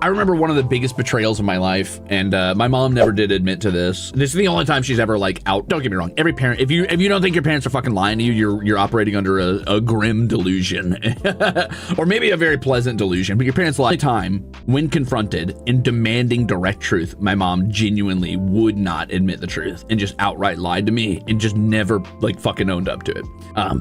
I remember one of the biggest betrayals of my life, and my mom never did admit to this. This is the only time she's ever like out. Don't get me wrong. Every parent, if you don't think your parents are fucking lying to you, you're operating under a grim delusion, or maybe a very pleasant delusion. But your parents lie. Time when confronted and demanding direct truth, my mom genuinely would not admit the truth and just outright lied to me and just never like fucking owned up to it.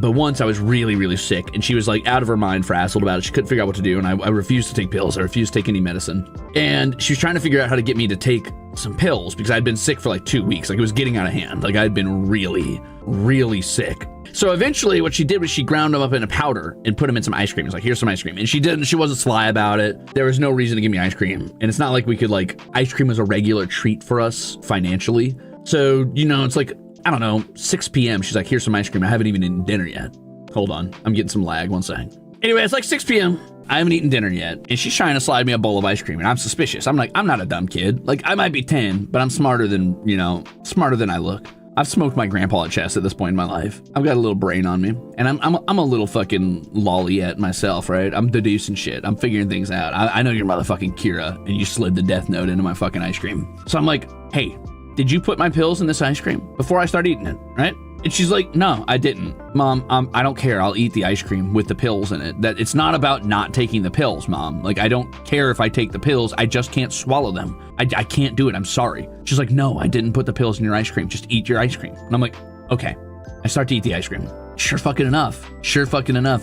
But once I was really, really sick, and she was like out of her mind frazzled about it. She couldn't figure out what to do, and I refused to take pills. I refused to take any medicine. And she was trying to figure out how to get me to take some pills because I'd been sick for like 2 weeks. Like it was getting out of hand. Like I'd been really, really sick. So eventually what she did was she ground them up in a powder and put them in some ice cream. It's like, here's some ice cream. And she wasn't sly about it. There was no reason to give me ice cream. And it's not like we could like, ice cream was a regular treat for us financially. So, you know, it's like, I don't know, 6 p.m. She's like, here's some ice cream. I haven't even eaten dinner yet. Hold on. I'm getting some lag. One second. Anyway, it's like 6 p.m. I haven't eaten dinner yet. And she's trying to slide me a bowl of ice cream. And I'm suspicious. I'm like, I'm not a dumb kid. Like I might be 10, but I'm smarter than, you know, smarter than I look. I've smoked my grandpa at chest at this point in my life. I've got a little brain on me, and I'm a little fucking lollygate myself, right? I'm deducing shit. I'm figuring things out. I know you're motherfucking Kira, and you slid the death note into my fucking ice cream. So I'm like, hey, did you put my pills in this ice cream before I start eating it, right? And she's like, no, I didn't. Mom, I don't care. I'll eat the ice cream with the pills in it. That it's not about not taking the pills, Mom. Like, I don't care if I take the pills. I just can't swallow them. I can't do it. I'm sorry. She's like, no, I didn't put the pills in your ice cream. Just eat your ice cream. And I'm like, okay. I start to eat the ice cream. Sure fucking enough.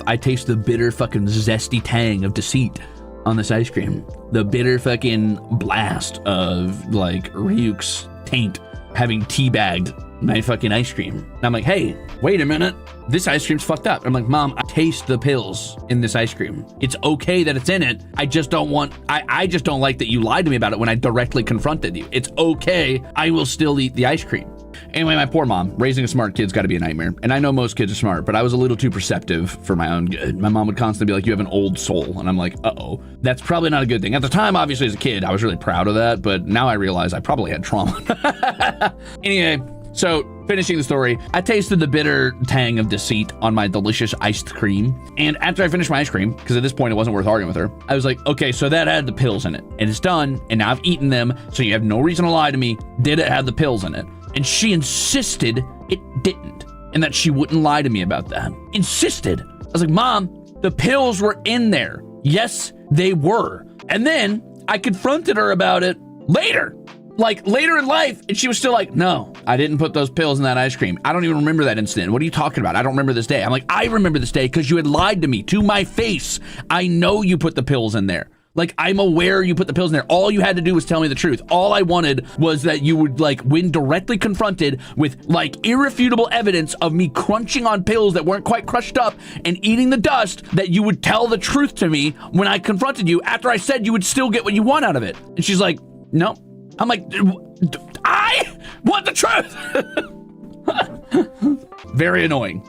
I taste the bitter fucking zesty tang of deceit on this ice cream. The bitter fucking blast of like Ryuk's taint having teabagged my fucking ice cream. And I'm like, hey, wait a minute. This ice cream's fucked up. I'm like, Mom, I taste the pills in this ice cream. It's okay that it's in it. I just don't like that you lied to me about it when I directly confronted you. It's okay. I will still eat the ice cream. Anyway, my poor mom, raising a smart kid's got to be a nightmare. And I know most kids are smart, but I was a little too perceptive for my own good. My mom would constantly be like, you have an old soul. And I'm like, uh-oh, that's probably not a good thing. At the time, obviously, as a kid, I was really proud of that. But now I realize I probably had trauma. Anyway, so finishing the story, I tasted the bitter tang of deceit on my delicious iced cream. And after I finished my ice cream, because at this point it wasn't worth arguing with her, I was like, okay, so that had the pills in it. And it's done. And now I've eaten them. So you have no reason to lie to me. Did it have the pills in it? And she insisted it didn't. And that she wouldn't lie to me about that. Insisted. I was like, Mom, the pills were in there. Yes, they were. And then I confronted her about it later. Like later in life, and she was still like, no, I didn't put those pills in that ice cream. I don't even remember that incident. What are you talking about? I don't remember this day. I'm like, I remember this day because you had lied to me to my face. I know you put the pills in there. Like, I'm aware you put the pills in there. All you had to do was tell me the truth. All I wanted was that you would, like, when directly confronted with, like, irrefutable evidence of me crunching on pills that weren't quite crushed up and eating the dust, that you would tell the truth to me when I confronted you after I said you would still get what you want out of it. And she's like, no. I'm like, I want the truth. Very annoying.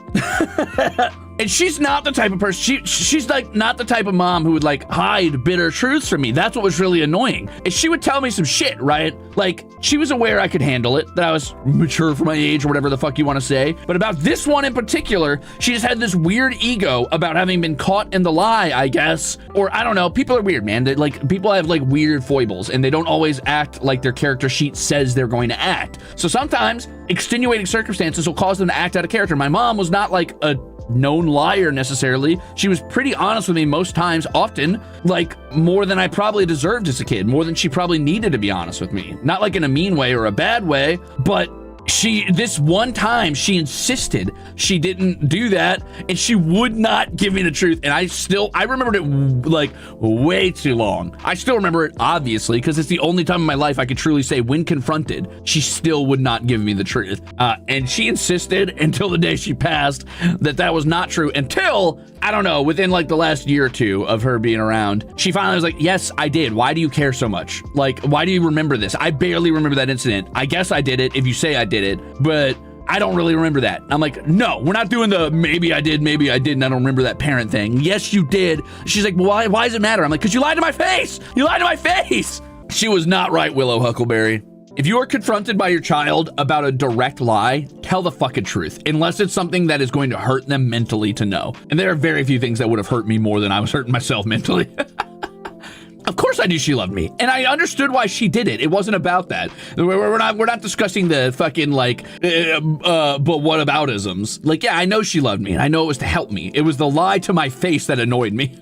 And she's not the type of person, she's like not the type of mom who would like hide bitter truths from me. That's what was really annoying. And she would tell me some shit, right? Like she was aware I could handle it, that I was mature for my age or whatever the fuck you want to say. But about this one in particular, she just had this weird ego about having been caught in the lie, I guess. Or I don't know, people are weird, man. Like people have like weird foibles and they don't always act like their character sheet says they're going to act. So sometimes extenuating circumstances will cause them to act out of character. My mom was not like a known liar necessarily. She was pretty honest with me most times, often, like more than I probably deserved as a kid, more than she probably needed to be honest with me. Not like in a mean way or a bad way, but this one time she insisted she didn't do that and she would not give me the truth. And I remembered it like way too long. I still remember it obviously because it's the only time in my life I could truly say when confronted, she still would not give me the truth. And she insisted until the day she passed that was not true until, I don't know, within like the last year or two of her being around, she finally was like, yes, I did. Why do you care so much? Like, why do you remember this? I barely remember that incident. I guess I did it if you say I did it, but I don't really remember that. I'm like, no, we're not doing the maybe I did, maybe I didn't, I don't remember that parent thing. Yes, you did. She's like, well, why does it matter? I'm like, because you lied to my face. You lied to my face. She was not right, Willow Huckleberry. If you are confronted by your child about a direct lie, tell the fucking truth, unless it's something that is going to hurt them mentally to know. And there are very few things that would have hurt me more than I was hurting myself mentally. course I knew she loved me, and I understood why she did it. It wasn't about that. We're not discussing the fucking like, but what about isms? Like, yeah, I know she loved me, and I know it was to help me. It was the lie to my face that annoyed me.